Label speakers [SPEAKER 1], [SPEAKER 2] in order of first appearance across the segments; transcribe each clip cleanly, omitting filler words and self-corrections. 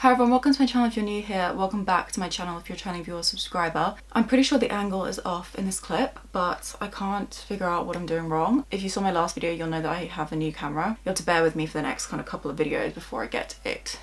[SPEAKER 1] Hi everyone, welcome to my channel if you're new here, welcome back to my channel if you're a returning viewer or subscriber. I'm pretty sure the angle is off in this clip, but I can't figure out what I'm doing wrong. If you saw my last video, you'll know that I have a new camera. You'll have to bear with me for the next kind of couple of videos before I get it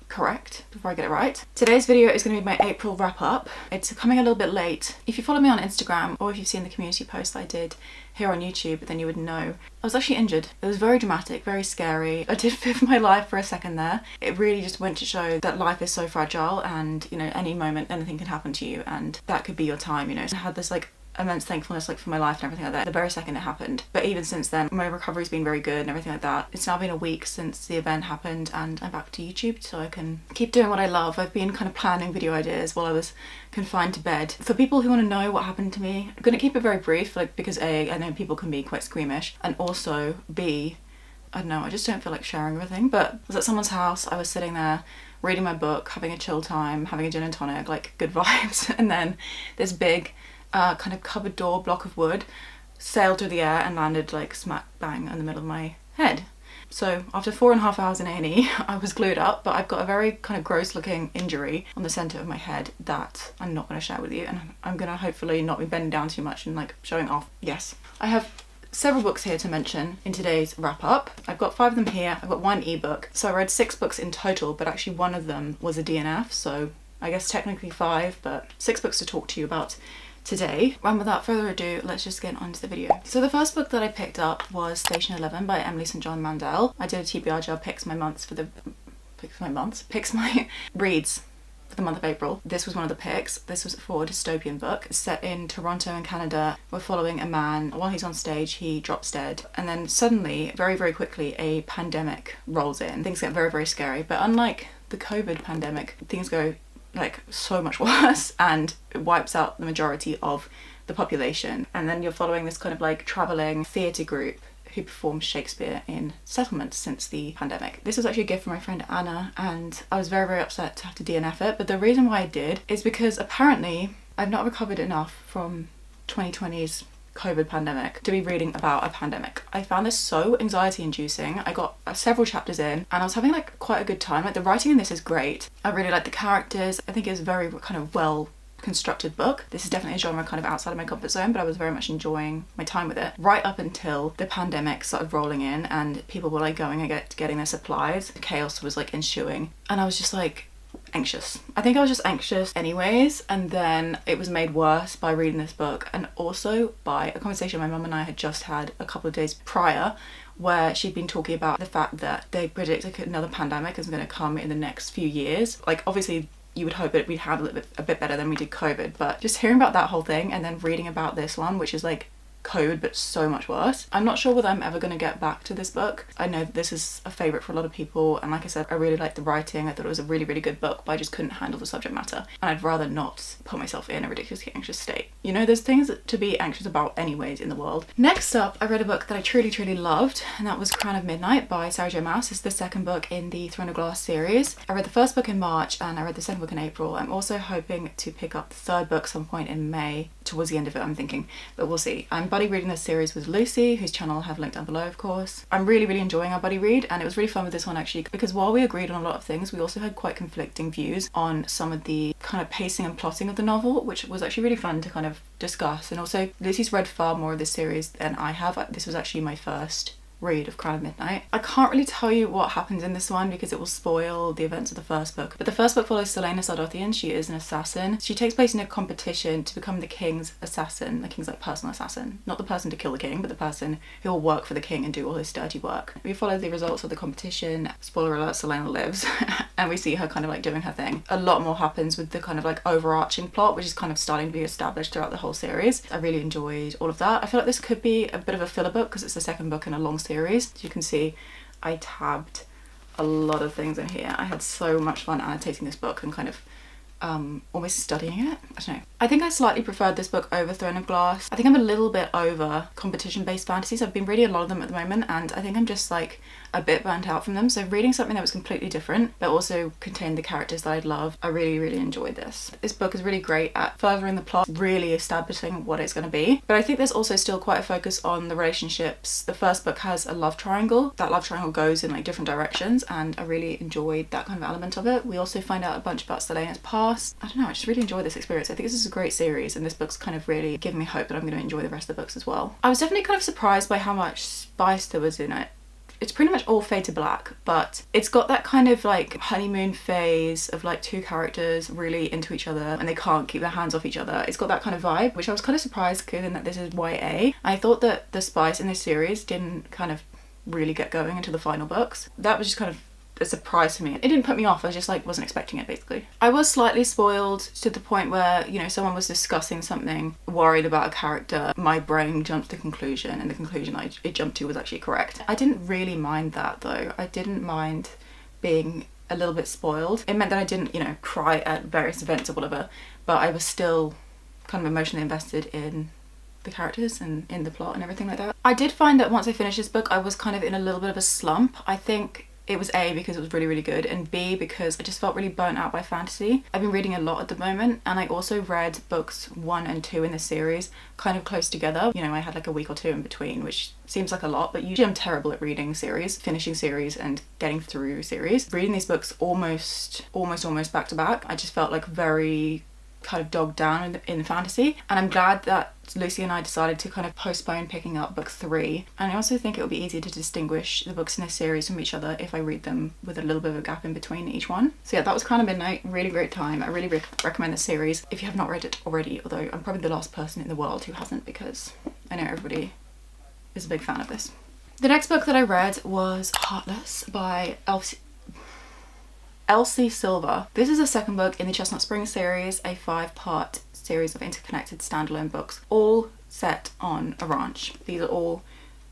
[SPEAKER 1] correct, before I get it right. Today's video is going to be my April wrap up. It's coming a little bit late. If you follow me on Instagram or if you've seen the community post that I did here on YouTube, then you would know I was actually injured. It was very dramatic, very scary. I did fear for my life for a second there. It really just went to show that life is so fragile and, you know, any moment anything can happen to you and that could be your time, you know. So I had this like immense thankfulness like for my life and everything like that the very second it happened. But even since then, my recovery's been very good and everything like that. It's now been a week since the event happened and I'm back to YouTube so I can keep doing what I love. I've been kind of planning video ideas while I was confined to bed. For people who want to know what happened to me, I'm going to keep it very brief, like because A, I know people can be quite squeamish, and also B, I don't know, I just don't feel like sharing everything. But I was at someone's house, I was sitting there reading my book, having a chill time, having a gin and tonic, like good vibes, and then this big kind of cupboard door block of wood sailed through the air and landed like smack bang in the middle of my head. So after 4.5 hours in A&E, I was glued up, but I've got a very kind of gross looking injury on the centre of my head that I'm not going to share with you, and I'm going to hopefully not be bending down too much and like showing off. Yes, I have several books here to mention in today's wrap up. I've got 5 of them here, I've got 1 ebook, so I read 6 books in total, but actually one of them was a DNF, so I guess technically 5, but 6 books to talk to you about today. And without further ado, let's just get on to the video. So the first book that I picked up was Station 11 by Emily St. John Mandel. I did a TBR picks my reads for the month of April. This was one of the picks. This was for a dystopian book set in Toronto in Canada. We're following a man. While he's on stage, he drops dead. And then suddenly, very, very quickly, a pandemic rolls in. Things get very, very scary. But unlike the COVID pandemic, things go like so much worse and it wipes out the majority of the population. And then you're following this kind of like travelling theatre group who performs Shakespeare in settlements since the pandemic. This was actually a gift from my friend Anna and I was very, very upset to have to DNF it, but the reason why I did is because apparently I've not recovered enough from 2020's COVID pandemic to be reading about a pandemic. I found this so anxiety inducing. I got several chapters in and I was having like quite a good time. Like the writing in this is great. I really like the characters. I think it's a very kind of well constructed book. This is definitely a genre kind of outside of my comfort zone, but I was very much enjoying my time with it right up until the pandemic started rolling in and people were like going and getting their supplies. Chaos was like ensuing and I was just like anxious. I think I was just anxious anyways, and then it was made worse by reading this book and also by a conversation my mum and I had just had a couple of days prior where she'd been talking about the fact that they predict like another pandemic is going to come in the next few years. Like obviously you would hope that we'd have a bit better than we did COVID, but just hearing about that whole thing and then reading about this one, which is like COVID but so much worse. I'm not sure whether I'm ever going to get back to this book. I know that this is a favourite for a lot of people and like I said, I really liked the writing. I thought it was a really, really good book, but I just couldn't handle the subject matter and I'd rather not put myself in a ridiculously anxious state. You know, there's things to be anxious about anyways in the world. Next up, I read a book that I truly, truly loved and that was Crown of Midnight by Sarah J Maas. It's the second book in the Throne of Glass series. I read the first book in March and I read the second book in April. I'm also hoping to pick up the third book some point in May, towards the end of it I'm thinking, but we'll see. I'm buddy reading this series with Lucy, whose channel I have linked down below of course. I'm really, really enjoying our buddy read and it was really fun with this one actually because while we agreed on a lot of things, we also had quite conflicting views on some of the kind of pacing and plotting of the novel, which was actually really fun to kind of discuss. And also Lucy's read far more of this series than I have. This was actually my first read of Crown of Midnight. I can't really tell you what happens in this one because it will spoil the events of the first book, but the first book follows Selena Sardothian. She is an assassin. She takes place in a competition to become the king's assassin, the king's like personal assassin, not the person to kill the king, but the person who will work for the king and do all his dirty work. We follow the results of the competition. Spoiler alert, Selena lives and we see her kind of like doing her thing. A lot more happens with the kind of like overarching plot, which is kind of starting to be established throughout the whole series. I really enjoyed all of that. I feel like this could be a bit of a filler book because it's the second book in a long series. As you can see, I tabbed a lot of things in here. I had so much fun annotating this book and kind of almost studying it. I don't know. I think I slightly preferred this book over Throne of Glass. I think I'm a little bit over competition-based fantasies. I've been reading a lot of them at the moment, and I think I'm just like a bit burnt out from them. So reading something that was completely different but also contained the characters that I'd love, I really enjoyed this. This book is really great at furthering the plot, really establishing what it's going to be. But I think there's also still quite a focus on the relationships. The first book has a love triangle. That love triangle goes in like different directions, and I really enjoyed that kind of element of it. We also find out a bunch about Selena's past. I don't know, I just really enjoyed this experience. I think this is a great series, and this book's kind of really giving me hope that I'm going to enjoy the rest of the books as well. I was definitely kind of surprised by how much spice there was in it. It's pretty much all fade to black, but it's got that kind of like honeymoon phase of like two characters really into each other and they can't keep their hands off each other. It's got that kind of vibe, which I was kind of surprised given that this is YA. I thought that the spice in this series didn't kind of really get going until the final books. That was just kind of a surprise to me. It didn't put me off, I just like wasn't expecting it basically. I was slightly spoiled to the point where, you know, someone was discussing something, worried about a character, my brain jumped to the conclusion, and the conclusion it jumped to was actually correct. I didn't really mind that though. I didn't mind being a little bit spoiled. It meant that I didn't, you know, cry at various events or whatever, but I was still kind of emotionally invested in the characters and in the plot and everything like that. I did find that once I finished this book I was kind of in a little bit of a slump. I think it was A, because it was really good, and B, because I just felt really burnt out by fantasy. I've been reading a lot at the moment, and I also read books 1 and 2 in this series kind of close together. You know, I had like a week or two in between, which seems like a lot, but usually I'm terrible at reading series, finishing series and getting through series. Reading these books almost back to back, I just felt like very kind of dogged down in fantasy, and I'm glad that Lucy and I decided to kind of postpone picking up book 3, and I also think it will be easier to distinguish the books in this series from each other if I read them with a little bit of a gap in between each one. So yeah, that was kind of midnight. Really great time. I really recommend this series if you have not read it already, although I'm probably the last person in the world who hasn't, because I know everybody is a big fan of this. The next book that I read was Heartless by Elsie Silver. This is the second book in the Chestnut Springs series, a 5-part series of interconnected standalone books, all set on a ranch. These are all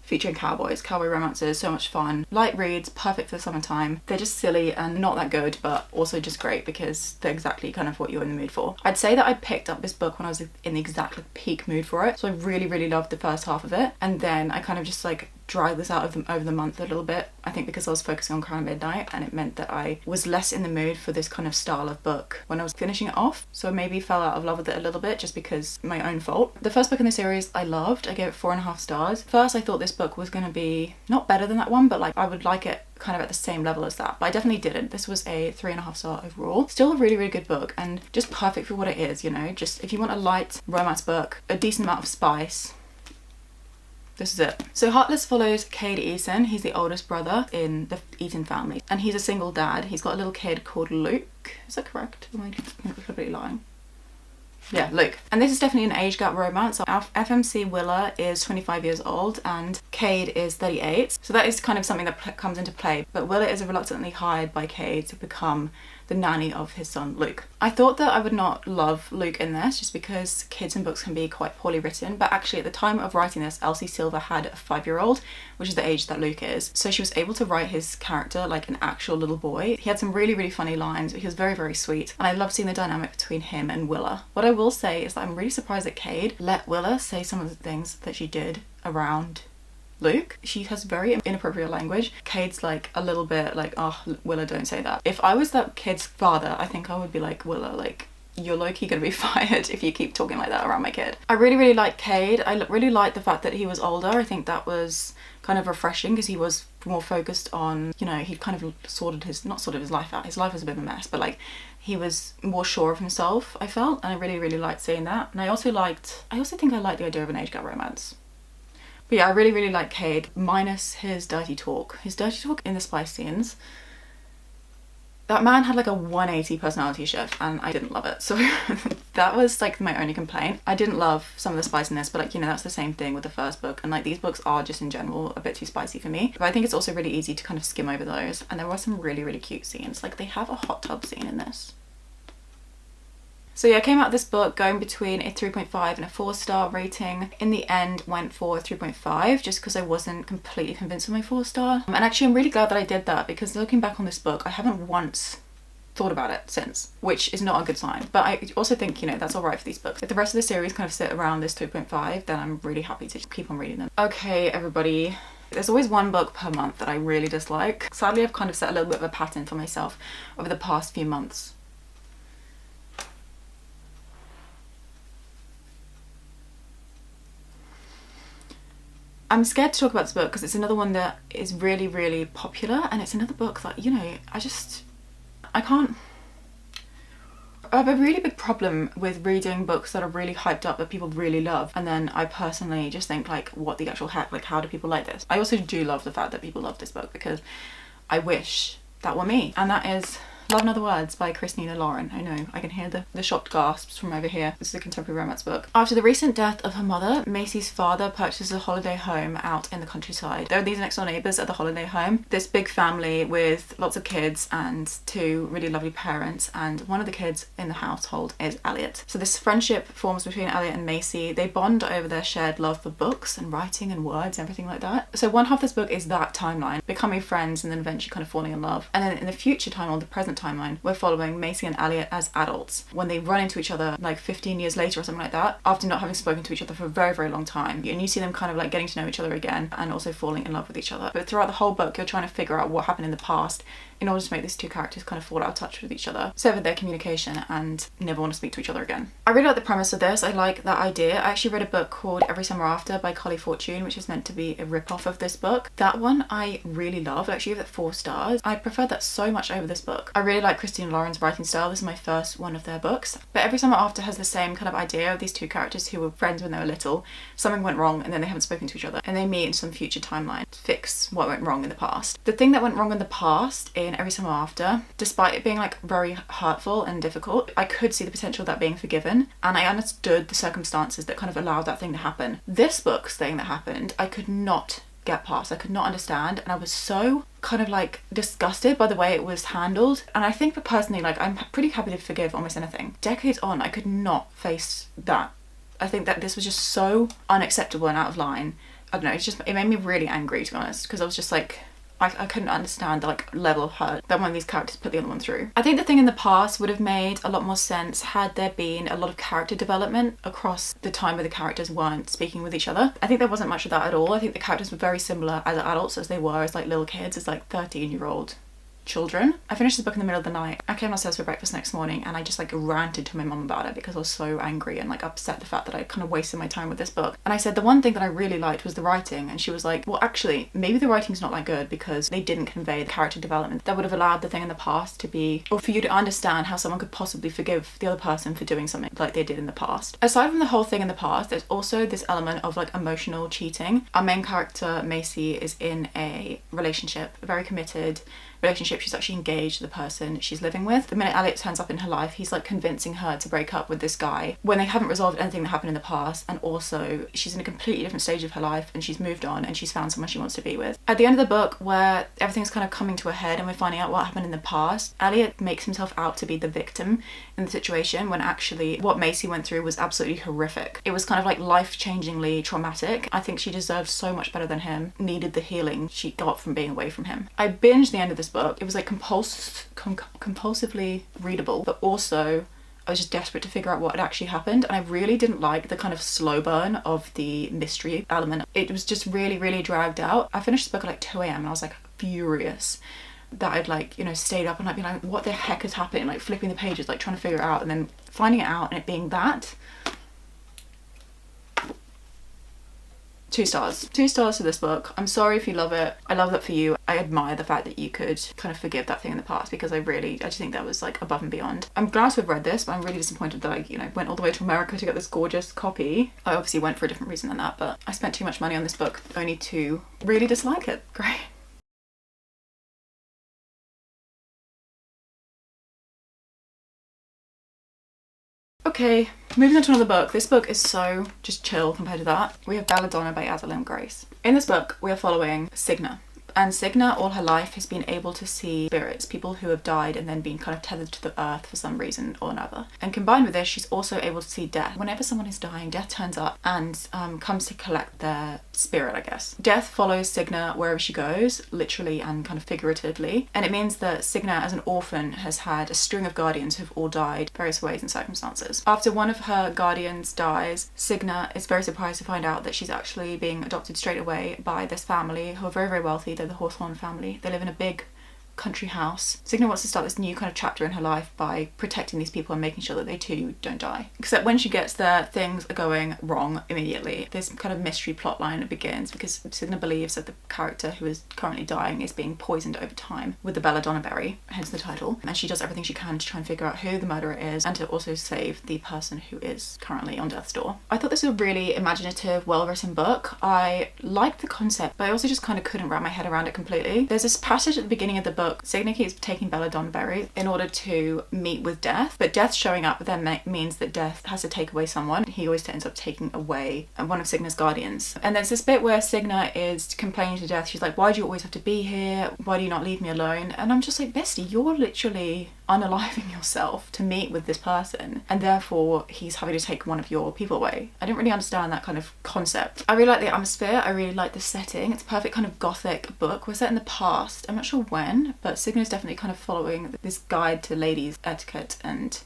[SPEAKER 1] featuring cowboys, cowboy romances, so much fun. Light reads, perfect for the summertime. They're just silly and not that good, but also just great because they're exactly kind of what you're in the mood for. I'd say that I picked up this book when I was in the exact like, peak mood for it, so I really loved the first half of it, and then I kind of just like dragged this out of them over the month a little bit. I think because I was focusing on Crown of Midnight, and it meant that I was less in the mood for this kind of style of book when I was finishing it off, so I maybe fell out of love with it a little bit just because my own fault. The first book in the series I loved. I gave it 4.5 stars. First I thought this book was going to be not better than that one, but like I would like it kind of at the same level as that, but I definitely didn't. This was a 3.5 star overall. Still a really good book, and just perfect for what it is, you know, just if you want a light romance book, a decent amount of spice, this is it. So Heartless follows Cade Eason. He's the oldest brother in the Eaton family, and he's a single dad. He's got a little kid called Luke. Is that correct? Am I completely lying? Yeah, Luke. And this is definitely an age gap romance. FMC Willa is 25 years old and Cade is 38. So that is kind of something that comes into play. But Willa is reluctantly hired by Cade to become the nanny of his son Luke. I thought that I would not love Luke in this just because kids in books can be quite poorly written, but actually at the time of writing this, Elsie Silver had a 5-year-old, which is the age that Luke is. So she was able to write his character like an actual little boy. He had some really funny lines, but he was very sweet, and I loved seeing the dynamic between him and Willa. What I will say is that I'm really surprised that Cade let Willa say some of the things that she did around Luke. She has very inappropriate language. Cade's like a little bit like, oh, Willa, don't say that. If I was that kid's father, I think I would be like, Willa, like, you're low-key gonna be fired if you keep talking like that around my kid. I really liked Cade. I really liked the fact that he was older. I think that was kind of refreshing because he was more focused on, you know, he'd kind of not sorted his life out. His life was a bit of a mess, but like he was more sure of himself, I felt, and I really liked seeing that. And I also think I liked the idea of an age gap romance. But yeah, I really like Cade, minus his dirty talk. His dirty talk in the spice scenes. That man had like a 180 personality shift and I didn't love it. So that was like my only complaint. I didn't love some of the spice in this, but like, you know, that's the same thing with the first book. And like these books are just in general a bit too spicy for me. But I think it's also really easy to kind of skim over those. And there were some really cute scenes. Like they have a hot tub scene in this. So yeah, I came out of this book going between a 3.5 and a 4-star rating. In the end, went for a 3.5 just because I wasn't completely convinced of my 4-star. And actually, I'm really glad that I did that because looking back on this book, I haven't once thought about it since, which is not a good sign. But I also think, you know, that's alright for these books. If the rest of the series kind of sit around this 2.5, then I'm really happy to keep on reading them. Okay, everybody. There's always one book per month that I really dislike. Sadly, I've kind of set a little bit of a pattern for myself over the past few months. I'm scared to talk about this book because it's another one that is really, really popular, and it's another book that, you know, I can't. I have a really big problem with reading books that are really hyped up that people really love, and then I personally just think, like, what the actual heck, like, how do people like this? I also do love the fact that people love this book because I wish that were me, and that is Love in Other Words by Christina Lauren. I know, I can hear the shocked gasps from over here. This is a contemporary romance book. After the recent death of her mother, Macy's father purchases a holiday home out in the countryside. There are these next door neighbours at the holiday home. This big family with lots of kids and two really lovely parents, and one of the kids in the household is Elliot. So this friendship forms between Elliot and Macy. They bond over their shared love for books and writing and words and everything like that. So one half of this book is that timeline, becoming friends and then eventually kind of falling in love. And then in the future time, or the present timeline, we're following Macy and Elliot as adults when they run into each other like 15 years later or something like that, after not having spoken to each other for a very, very long time. And you see them kind of like getting to know each other again and also falling in love with each other. But throughout the whole book, you're trying to figure out what happened in the past in order to make these two characters kind of fall out of touch with each other, sever their communication and never want to speak to each other again. I really like the premise of this. I like that idea. I actually read a book called Every Summer After by Collie Fortune, which is meant to be a rip-off of this book. That one I really love. I actually give it 4 stars. I prefer that so much over this book. I really like Christina Lauren's writing style. This is my first one of their books. But Every Summer After has the same kind of idea of these two characters who were friends when they were little. Something went wrong and then they haven't spoken to each other, and they meet in some future timeline to fix what went wrong in the past. The thing that went wrong in the past in Every Summer After, despite it being like very hurtful and difficult, I could see the potential of that being forgiven, and I understood the circumstances that kind of allowed that thing to happen. This book's thing that happened, I could not get past. I could not understand, and I was so kind of like disgusted by the way it was handled. And I think that personally, like, I'm pretty happy to forgive almost anything. Decades on, I could not face that. I think that this was just so unacceptable and out of line. I don't know, it made me really angry, to be honest, because I was just like, I couldn't understand the like level of hurt that one of these characters put the other one through. I think the thing in the past would have made a lot more sense had there been a lot of character development across the time where the characters weren't speaking with each other. I think there wasn't much of that at all. I think the characters were very similar as adults as they were as like little kids, as like 13-year-old children. I finished the book in the middle of the night. I came downstairs for breakfast next morning and I just like ranted to my mum about it because I was so angry and like upset the fact that I kind of wasted my time with this book. And I said the one thing that I really liked was the writing, and she was like, well, actually maybe the writing's not that good because they didn't convey the character development that would have allowed the thing in the past to be, or for you to understand how someone could possibly forgive the other person for doing something like they did in the past. Aside from the whole thing in the past, there's also this element of like emotional cheating. Our main character Macy is in a relationship, a very committed relationship. She's actually engaged to the person she's living with. The minute Elliot turns up in her life, he's like convincing her to break up with this guy when they haven't resolved anything that happened in the past, and also she's in a completely different stage of her life and she's moved on and she's found someone she wants to be with. At the end of the book, where everything's kind of coming to a head and we're finding out what happened in the past, Elliot makes himself out to be the victim in the situation when actually what Macy went through was absolutely horrific. It was kind of like life-changingly traumatic. I think she deserved so much better than him, needed the healing she got from being away from him. I binged the end of this book. It was like compulsively readable, but also I was just desperate to figure out what had actually happened, and I really didn't like the kind of slow burn of the mystery element. It was just really, really dragged out. I finished this book at like 2 a.m. and I was like furious that I'd like, you know, stayed up and like been like, what the heck is happening? Like flipping the pages, like trying to figure it out, and then finding it out and it being that. 2 stars. 2 stars to this book. I'm sorry if you love it. I love that for you. I admire the fact that you could kind of forgive that thing in the past, because I just think that was like above and beyond. I'm glad to have read this, but I'm really disappointed that I, you know, went all the way to America to get this gorgeous copy. I obviously went for a different reason than that, but I spent too much money on this book only to really dislike it. Great. Okay, moving on to another book. This book is so just chill compared to that. We have Belladonna by Adelyn Grace. In this book, we are following Signa, And Signa all her life has been able to see spirits, people who have died and then been kind of tethered to the earth for some reason or another. And combined with this, she's also able to see death. Whenever someone is dying, death turns up and comes to collect their spirit, I guess. Death follows Signa wherever she goes, literally and kind of figuratively. And it means that Signa, as an orphan, has had a string of guardians who've all died various ways and circumstances. After one of her guardians dies, Signa is very surprised to find out that she's actually being adopted straight away by this family who are very, very wealthy. They're the Hawthorne family. They live in a big country house. Signa wants to start this new kind of chapter in her life by protecting these people and making sure that they too don't die. Except when she gets there, things are going wrong immediately. This kind of mystery plot line begins because Signa believes that the character who is currently dying is being poisoned over time with the belladonna berry, hence the title, and she does everything she can to try and figure out who the murderer is and to also save the person who is currently on death's door. I thought this was a really imaginative, well-written book. I liked the concept, but I also just kind of couldn't wrap my head around it completely. There's this passage at the beginning of the book. Signa keeps taking belladonna berries in order to meet with death, but death showing up then means that death has to take away someone. He always ends up taking away one of Signa's guardians. And there's this bit where Signa is complaining to death. She's like, why do you always have to be here? Why do you not leave me alone? And I'm just like, bestie, you're literally unaliving yourself to meet with this person, and therefore he's having to take one of your people away. I didn't really understand that kind of concept. I really like the atmosphere. I really like the setting. It's a perfect kind of gothic book. We're set in the past. I'm not sure when, but Signa's definitely kind of following this guide to ladies' etiquette and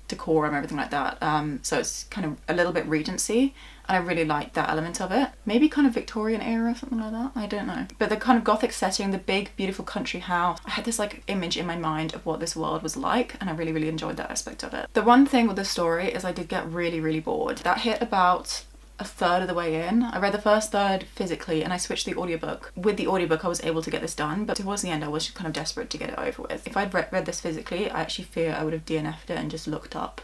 [SPEAKER 1] decorum, everything like that. So it's kind of a little bit Regency, and I really like that element of it. Maybe kind of Victorian era or something like that, I don't know. But the kind of gothic setting, the big beautiful country house, I had this like image in my mind of what this world was like, and I really, really enjoyed that aspect of it. The one thing with the story is I did get really, really bored. That hit about a third of the way in. I read the first third physically and I switched the audiobook. With the audiobook I was able to get this done, but towards the end I was just kind of desperate to get it over with. If I'd read this physically, I actually fear I would have DNF'd it and just looked up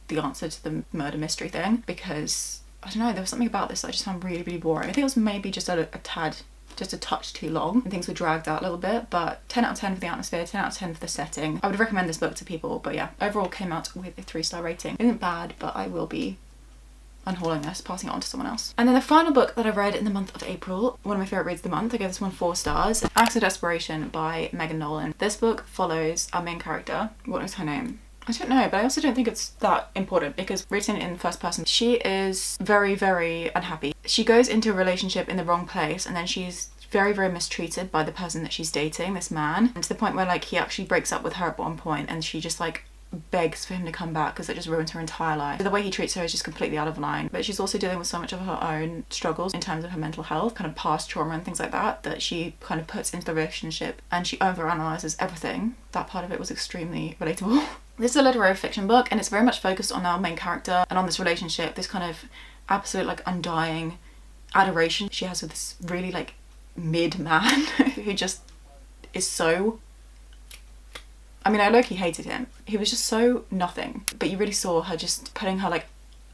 [SPEAKER 1] the answer to the murder mystery thing, because I don't know, there was something about this that I just found really, really boring. I think it was maybe just a tad, just a touch too long and things were dragged out a little bit, but 10 out of 10 for the atmosphere, 10 out of 10 for the setting. I would recommend this book to people, but yeah, overall came out with a 3-star rating. It isn't bad, but I will be unhauling this, passing it on to someone else. And then the final book that I read in the month of April, one of my favourite reads of the month, I gave this one 4 stars, Acts of Desperation by Nolan. This book follows our main character. What is her name? I don't know, but I also don't think it's that important because written in first person, she is very, very unhappy. She goes into a relationship in the wrong place and then she's very, very mistreated by the person that she's dating, this man, and to the point where like he actually breaks up with her at one point and she just like begs for him to come back because it just ruins her entire life. The way he treats her is just completely out of line, but she's also dealing with so much of her own struggles in terms of her mental health, kind of past trauma and things like that, that she kind of puts into the relationship and she overanalyzes everything. That part of it was extremely relatable. This is a literary fiction book and it's very much focused on our main character and on this relationship, this kind of absolute like undying adoration she has with this really like mid man who just is so, I mean, I low-key hated him. He was just so nothing, but you really saw her just putting her like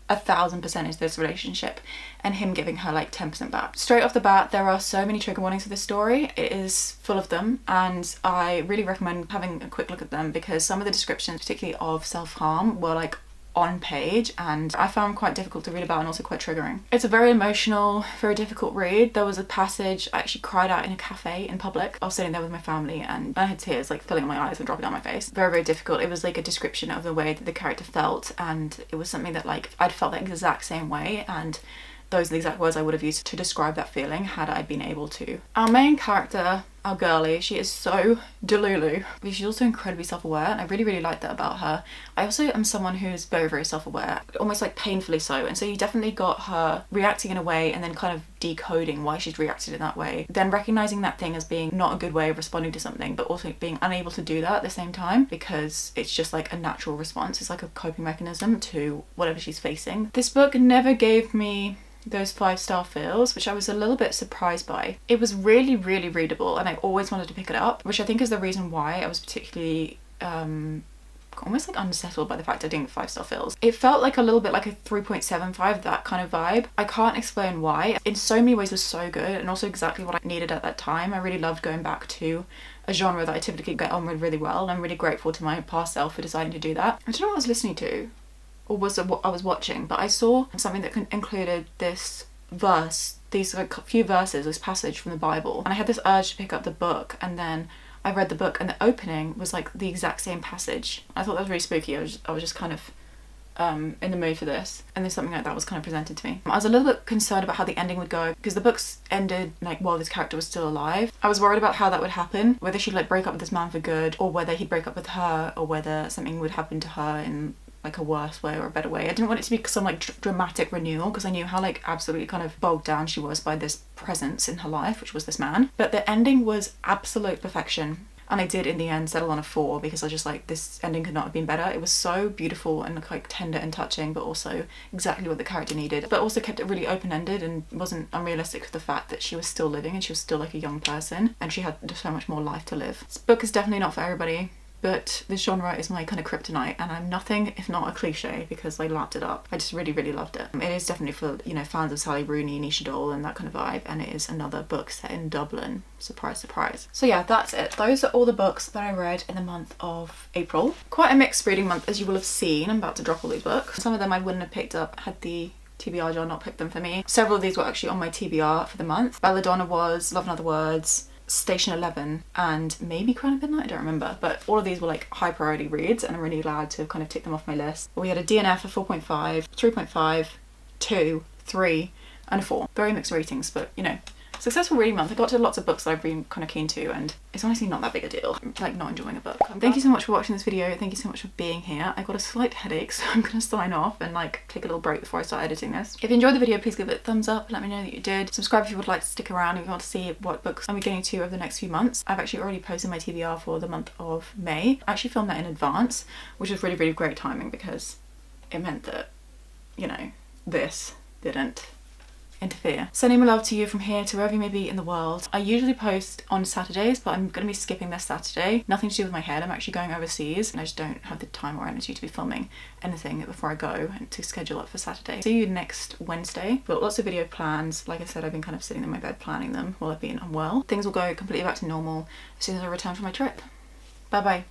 [SPEAKER 1] 1,000% into this relationship and him giving her like 10% back. Straight off the bat, there are so many trigger warnings for this story. It is full of them and I really recommend having a quick look at them because some of the descriptions, particularly of self-harm, were like on page and I found quite difficult to read about and also quite triggering. It's a very emotional, very difficult read. There was a passage I actually cried out in a cafe in public. I was sitting there with my family and I had tears like filling my eyes and dropping down my face. Very, very difficult. It was like a description of the way that the character felt and it was something that like I'd felt the exact same way and those are the exact words I would have used to describe that feeling had I been able to. Our main character, our girlie, she is so delulu, but she's also incredibly self-aware and I really, really like that about her. I also am someone who's very, very self-aware, almost like painfully so, and so you definitely got her reacting in a way and then kind of decoding why she's reacted in that way, then recognizing that thing as being not a good way of responding to something but also being unable to do that at the same time because it's just like a natural response. It's like a coping mechanism to whatever she's facing. This book never gave me those 5-star feels, which I was a little bit surprised by. It was really, really readable and I always wanted to pick it up, which I think is the reason why I was particularly almost like unsettled by the fact I didn't get 5-star feels. It felt like a little bit like a 3.75, that kind of vibe. I can't explain why. In so many ways it was so good and also exactly what I needed at that time. I really loved going back to a genre that I typically get on with really well and I'm really grateful to my past self for deciding to do that. I don't know what I was listening to or was what I was watching, but I saw something that included this verse these like few verses, this passage from the Bible, and I had this urge to pick up the book, and then I read the book and the opening was like the exact same passage. I thought that was really spooky. I was just kind of in the mood for this, and then something like that was kind of presented to me. I was a little bit concerned about how the ending would go, because the books ended like while this character was still alive. I was worried about how that would happen, whether she'd like break up with this man for good, or whether he'd break up with her, or whether something would happen to her in like a worse way or a better way. I didn't want it to be some like dramatic renewal, because I knew how like absolutely kind of bogged down she was by this presence in her life, which was this man. But the ending was absolute perfection. And I did in the end settle on a 4, because I was just like, this ending could not have been better. It was so beautiful and like tender and touching, but also exactly what the character needed. But also kept it really open-ended and wasn't unrealistic with the fact that she was still living and she was still like a young person and she had so much more life to live. This book is definitely not for everybody, but this genre is my kind of kryptonite, and I'm nothing if not a cliche because I lapped it up. I just really, really loved it. It is definitely for, you know, fans of Sally Rooney, Nisha Dole and that kind of vibe, and it is another book set in Dublin. Surprise, surprise. So yeah, that's it. Those are all the books that I read in the month of April. Quite a mixed reading month, as you will have seen. I'm about to drop all these books. Some of them I wouldn't have picked up had the TBR jar not picked them for me. Several of these were actually on my TBR for the month. Belladonna was, Love and Other Words, Station 11, and maybe Crown of Midnight, I don't remember, but all of these were like high priority reads, and I'm really glad to kind of tick them off my list. We had a DNF of 4.5, 3.5, 2, 3 and a 4. Very mixed ratings, but you know, successful reading month. I got to lots of books that I've been kind of keen to, and it's honestly not that big a deal, like not enjoying a book. Thank you so much for watching this video. Thank you so much for being here. I got a slight headache, so I'm gonna sign off and like take a little break before I start editing this. If you enjoyed the video, please give it a thumbs up and let me know that you did. Subscribe if you would like to stick around if you want to see what books I'm getting to over the next few months. I've actually already posted my TBR for the month of May. I actually filmed that in advance, which was really, really great timing, because it meant that, you know, this didn't interfere. Sending my love to you from here to wherever you may be in the world. I usually post on Saturdays, but I'm going to be skipping this Saturday. Nothing to do with my head. I'm actually going overseas and I just don't have the time or energy to be filming anything before I go and to schedule up for Saturday. See you next Wednesday. Got lots of video plans. Like I said, I've been kind of sitting in my bed planning them while I've been unwell. Things will go completely back to normal as soon as I return from my trip. Bye bye.